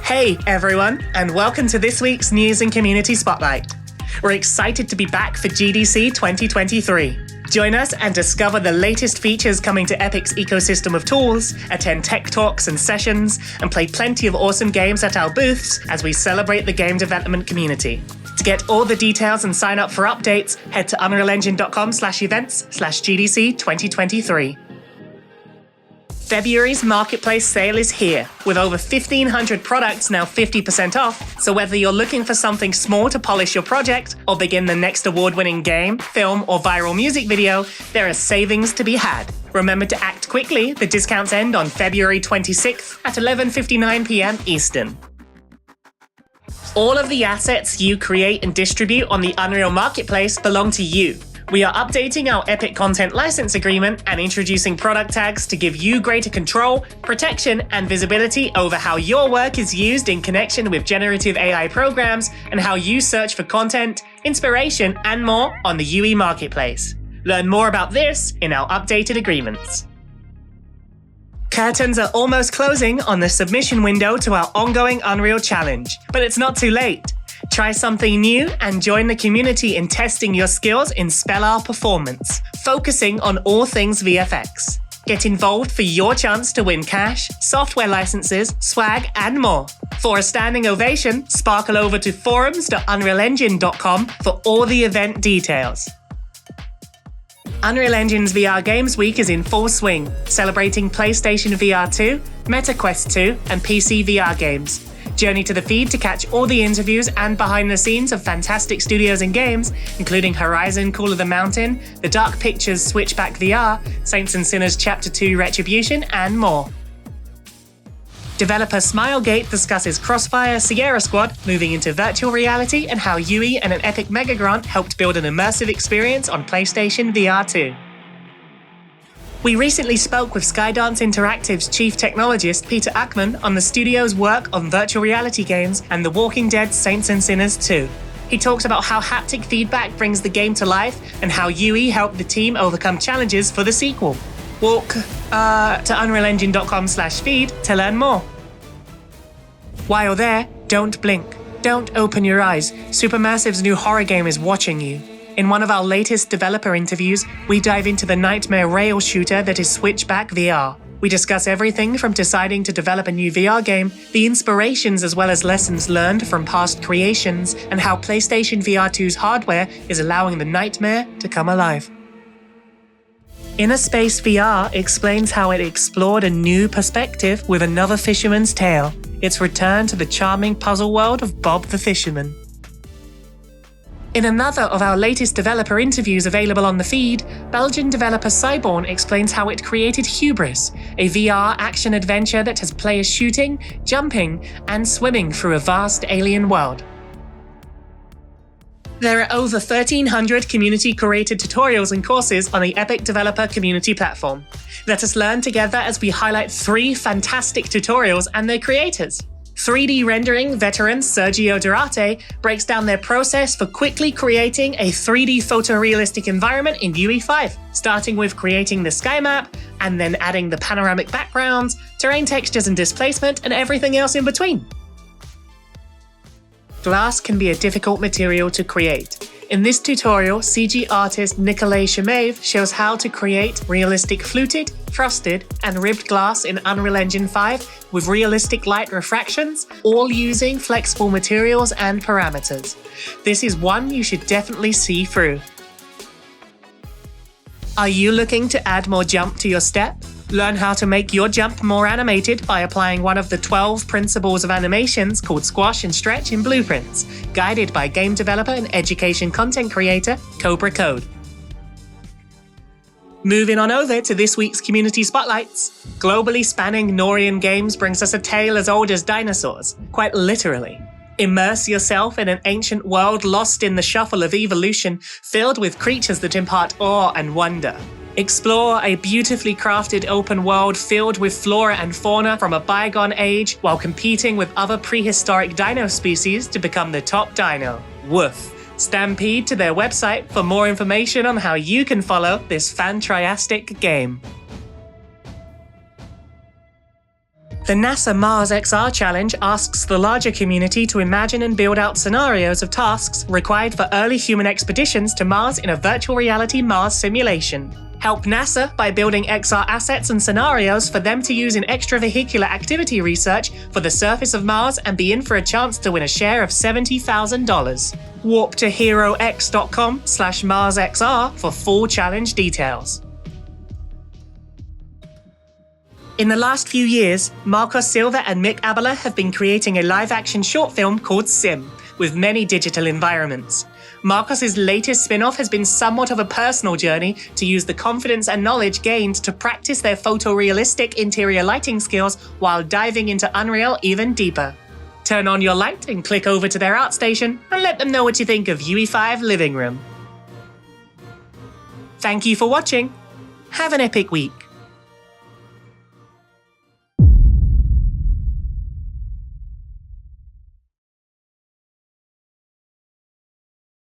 Hey everyone, and welcome to this week's News and Community Spotlight. We're excited to be back for GDC 2023. Join us and discover the latest features coming to Epic's ecosystem of tools, attend tech talks and sessions, and play plenty of awesome games at our booths as we celebrate the game development community. To get all the details and sign up for updates, head to unrealengine.com/events/GDC 2023. February's marketplace sale is here, with over 1,500 products now 50% off, so whether you're looking for something small to polish your project or begin the next award-winning game, film, or viral music video, there are savings to be had. Remember to act quickly, the discounts end on February 26th at 11:59 p.m. Eastern. All of the assets you create and distribute on the Unreal Marketplace belong to you. We are updating our Epic Content License Agreement and introducing product tags to give you greater control, protection, and visibility over how your work is used in connection with generative AI programs and how you search for content, inspiration, and more on the UE Marketplace. Learn more about this in our updated agreements. Curtains are almost closing on the submission window to our ongoing Unreal Challenge, but it's not too late. Try something new and join the community in testing your skills in Spellar performance, focusing on all things VFX. Get involved for your chance to win cash, software licenses, swag, and more. For a standing ovation, sparkle over to forums.unrealengine.com for all the event details. Unreal Engine's VR Games Week is in full swing, celebrating PlayStation VR 2, MetaQuest 2, and PC VR games. Journey to the feed to catch all the interviews and behind the scenes of fantastic studios and games, including Horizon Call of the Mountain, The Dark Pictures Switchback VR, Saints and Sinners Chapter 2 Retribution, and more. Developer Smilegate discusses Crossfire Sierra Squad moving into virtual reality and how UE and an Epic Mega Grant helped build an immersive experience on PlayStation VR 2. We recently spoke with Skydance Interactive's chief technologist Peter Ackman on the studio's work on virtual reality games and The Walking Dead Saints and Sinners 2. He talks about how haptic feedback brings the game to life and how UE helped the team overcome challenges for the sequel. Walk to unrealengine.com/feed to learn more. While there, don't blink. Don't open your eyes. Supermassive's new horror game is watching you. In one of our latest developer interviews, we dive into the nightmare rail shooter that is Switchback VR. We discuss everything from deciding to develop a new VR game, the inspirations as well as lessons learned from past creations, and how PlayStation VR 2's hardware is allowing the nightmare to come alive. Inner Space VR explains how it explored a new perspective with Another Fisherman's Tale, its return to the charming puzzle world of Bob the Fisherman. In another of our latest developer interviews available on the feed, Belgian developer Cyborn explains how it created Hubris, a VR action-adventure that has players shooting, jumping, and swimming through a vast alien world. There are over 1,300 community-curated tutorials and courses on the Epic Developer Community Platform. Let us learn together as we highlight 3 fantastic tutorials and their creators. 3D rendering veteran Sergio Durate breaks down their process for quickly creating a 3D photorealistic environment in UE5, starting with creating the sky map and then adding the panoramic backgrounds, terrain textures and displacement, and everything else in between. Glass can be a difficult material to create. In this tutorial, CG artist Nikolay Shemaev shows how to create realistic fluted, frosted, and ribbed glass in Unreal Engine 5 with realistic light refractions, all using flexible materials and parameters. This is one you should definitely see through. Are you looking to add more jump to your step? Learn how to make your jump more animated by applying one of the 12 principles of animations called Squash and Stretch in Blueprints, guided by game developer and education content creator Cobra Code. Moving on over to this week's Community Spotlights. Globally spanning Norian Games brings us a tale as old as dinosaurs, quite literally. Immerse yourself in an ancient world lost in the shuffle of evolution, filled with creatures that impart awe and wonder. Explore a beautifully crafted open world filled with flora and fauna from a bygone age while competing with other prehistoric dino species to become the top dino. Woof. Stampede to their website for more information on how you can follow this fan-triastic game. The NASA Mars XR Challenge asks the larger community to imagine and build out scenarios of tasks required for early human expeditions to Mars in a virtual reality Mars simulation. Help NASA by building XR assets and scenarios for them to use in extravehicular activity research for the surface of Mars and be in for a chance to win a share of $70,000. Warp to herox.com/MarsXR for full challenge details. In the last few years, Marcos Silva and Mick Abela have been creating a live-action short film called Sim, with many digital environments. Marcos' latest spin-off has been somewhat of a personal journey to use the confidence and knowledge gained to practice their photorealistic interior lighting skills while diving into Unreal even deeper. Turn on your light and click over to their ArtStation and let them know what you think of UE5 Living Room. Thank you for watching. Have an epic week.